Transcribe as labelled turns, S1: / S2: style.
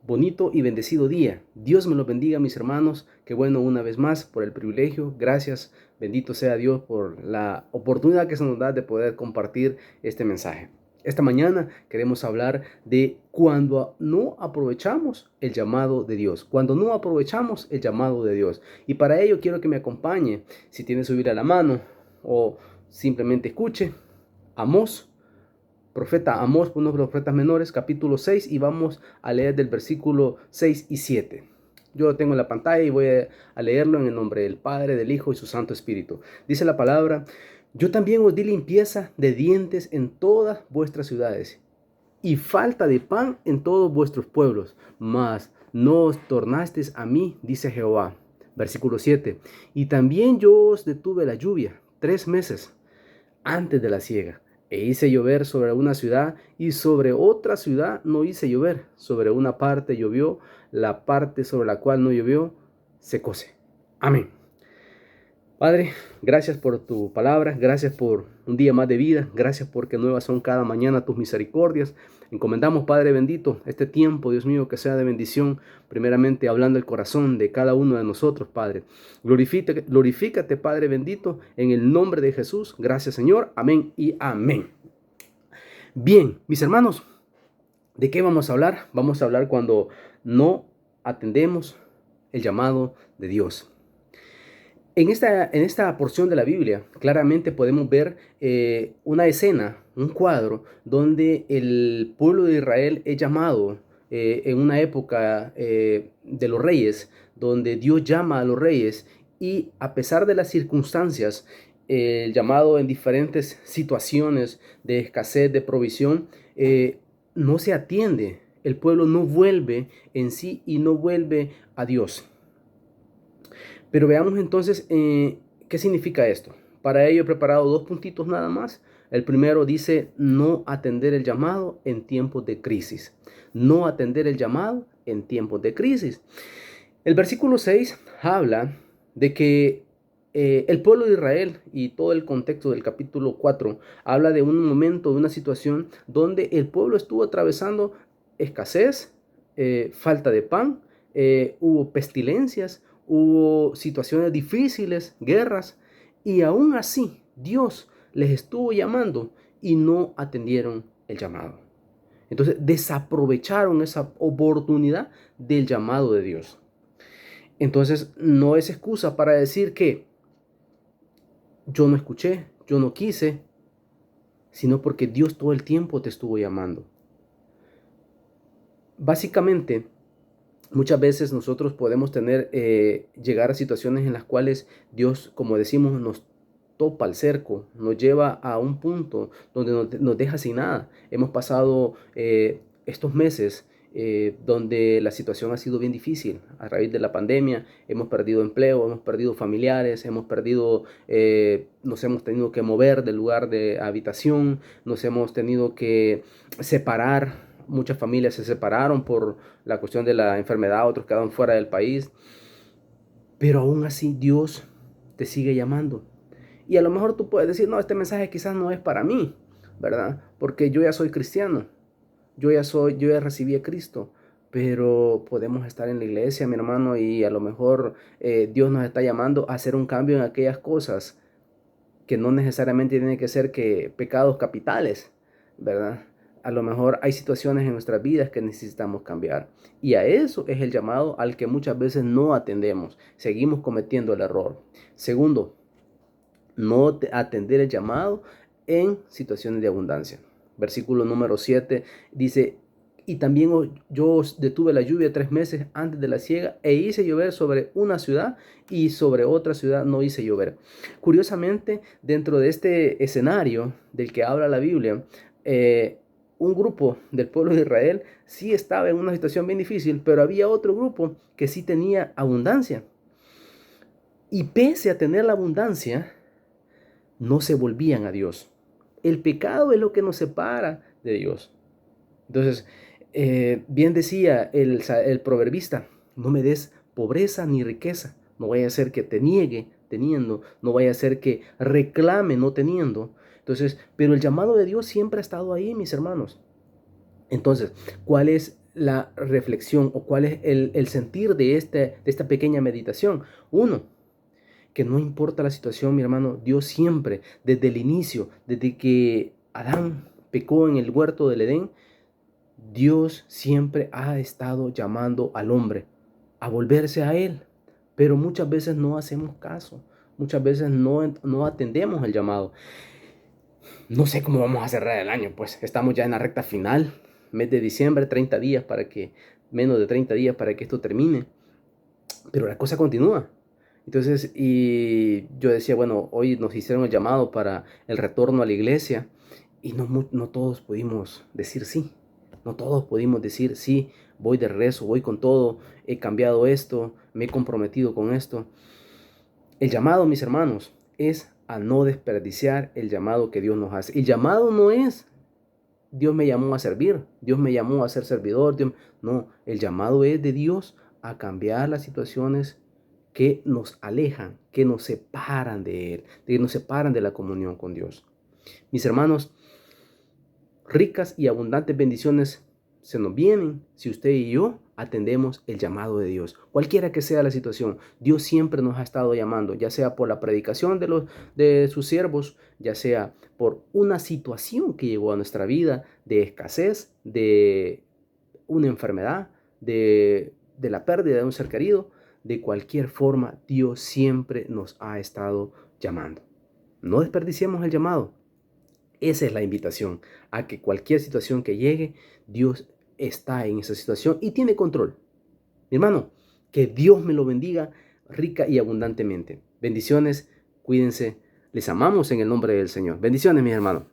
S1: bonito y bendecido día. Dios me los bendiga, mis hermanos. Qué bueno una vez más por el privilegio. Gracias, bendito sea Dios por la oportunidad que se nos da de poder compartir este mensaje. Esta mañana queremos hablar de cuando no aprovechamos el llamado de Dios. Cuando no aprovechamos el llamado de Dios. Y para ello quiero que me acompañe, si tiene su Biblia a la mano o simplemente escuche, Amós, profeta Amós, uno de los profetas menores, capítulo 6, y vamos a leer del versículo 6 y 7. Yo lo tengo en la pantalla y voy a leerlo en el nombre del Padre, del Hijo y su Santo Espíritu. Dice la palabra: yo también os di limpieza de dientes en todas vuestras ciudades, y falta de pan en todos vuestros pueblos, mas no os tornasteis a mí, dice Jehová. Versículo 7. Y también yo os detuve la lluvia 3 meses antes de la siega, e hice llover sobre una ciudad, y sobre otra ciudad no hice llover. Sobre una parte llovió, la parte sobre la cual no llovió, secóse. Amén. Padre, gracias por tu palabra, gracias por un día más de vida, gracias porque nuevas son cada mañana tus misericordias. Encomendamos, Padre bendito, este tiempo, Dios mío, que sea de bendición, primeramente hablando el corazón de cada uno de nosotros, Padre. Glorifícate, Padre bendito, en el nombre de Jesús. Gracias, Señor. Amén y amén. Bien, mis hermanos, ¿de qué vamos a hablar? Vamos a hablar cuando no atendemos el llamado de Dios. En esta porción de la Biblia, claramente podemos ver una escena, un cuadro, donde el pueblo de Israel es llamado en una época de los reyes, donde Dios llama a los reyes, y a pesar de las circunstancias, el llamado en diferentes situaciones de escasez, de provisión, no se atiende. El pueblo no vuelve en sí y no vuelve a Dios. Pero veamos entonces qué significa esto. Para ello he preparado 2 puntitos nada más. El primero dice: no atender el llamado en tiempos de crisis. No atender el llamado en tiempos de crisis. El versículo 6 habla de que el pueblo de Israel, y todo el contexto del capítulo 4 habla de un momento, de una situación donde el pueblo estuvo atravesando escasez, falta de pan, hubo pestilencias, hubo situaciones difíciles, guerras, y aún así Dios les estuvo llamando y no atendieron el llamado. Entonces desaprovecharon esa oportunidad del llamado de Dios. Entonces no es excusa para decir que yo no escuché, yo no quise, sino porque Dios todo el tiempo te estuvo llamando. Básicamente, muchas veces nosotros podemos llegar a situaciones en las cuales Dios, como decimos, nos topa el cerco, nos lleva a un punto donde nos deja sin nada. Hemos pasado estos meses donde la situación ha sido bien difícil. A raíz de la pandemia hemos perdido empleo, hemos perdido familiares, nos hemos tenido que mover del lugar de habitación, nos hemos tenido que separar. Muchas familias se separaron por la cuestión de la enfermedad, otros quedaron fuera del país. Pero aún así Dios te sigue llamando. Y a lo mejor tú puedes decir: no, este mensaje quizás no es para mí, ¿verdad? Porque yo ya soy cristiano, yo ya recibí a Cristo. Pero podemos estar en la iglesia, mi hermano, y a lo mejor Dios nos está llamando a hacer un cambio en aquellas cosas que no necesariamente tienen que ser pecados capitales, ¿verdad? A lo mejor hay situaciones en nuestras vidas que necesitamos cambiar. Y a eso es el llamado al que muchas veces no atendemos. Seguimos cometiendo el error. Segundo, no atender el llamado en situaciones de abundancia. Versículo número 7 dice: y también yo os detuve la lluvia 3 meses antes de la siega, e hice llover sobre una ciudad, y sobre otra ciudad no hice llover. Curiosamente, dentro de este escenario del que habla la Biblia, un grupo del pueblo de Israel sí estaba en una situación bien difícil, pero había otro grupo que sí tenía abundancia. Y pese a tener la abundancia, no se volvían a Dios. El pecado es lo que nos separa de Dios. Entonces, bien decía el proverbista: no me des pobreza ni riqueza. No vaya a ser que te niegue teniendo, no vaya a ser que reclame no teniendo. Entonces, pero el llamado de Dios siempre ha estado ahí, mis hermanos. Entonces, ¿cuál es la reflexión o cuál es el sentir de esta pequeña meditación? Uno, que no importa la situación, mi hermano, Dios siempre, desde el inicio, desde que Adán pecó en el huerto del Edén, Dios siempre ha estado llamando al hombre a volverse a Él, pero muchas veces no hacemos caso, muchas veces no atendemos el llamado. No sé cómo vamos a cerrar el año, pues estamos ya en la recta final, mes de diciembre, 30 días menos de 30 días para que esto termine, pero la cosa continúa. Entonces, y yo decía, bueno, hoy nos hicieron el llamado para el retorno a la iglesia y no todos pudimos decir sí. No todos pudimos decir sí, voy de regreso, voy con todo, he cambiado esto, me he comprometido con esto. El llamado, mis hermanos, es a no desperdiciar el llamado que Dios nos hace. El llamado no es Dios me llamó a servir, Dios me llamó a ser servidor. No, el llamado es de Dios a cambiar las situaciones que nos alejan, que nos separan de Él, que nos separan de la comunión con Dios. Mis hermanos, ricas y abundantes bendiciones se nos vienen si usted y yo atendemos el llamado de Dios. Cualquiera que sea la situación, Dios siempre nos ha estado llamando, ya sea por la predicación de sus siervos, ya sea por una situación que llegó a nuestra vida de escasez, de una enfermedad, de la pérdida de un ser querido. De cualquier forma, Dios siempre nos ha estado llamando. No desperdiciemos el llamado. Esa es la invitación, a que cualquier situación que llegue, Dios está en esa situación y tiene control. Mi hermano, que Dios me lo bendiga rica y abundantemente. Bendiciones, cuídense, les amamos en el nombre del Señor. Bendiciones, mis hermanos.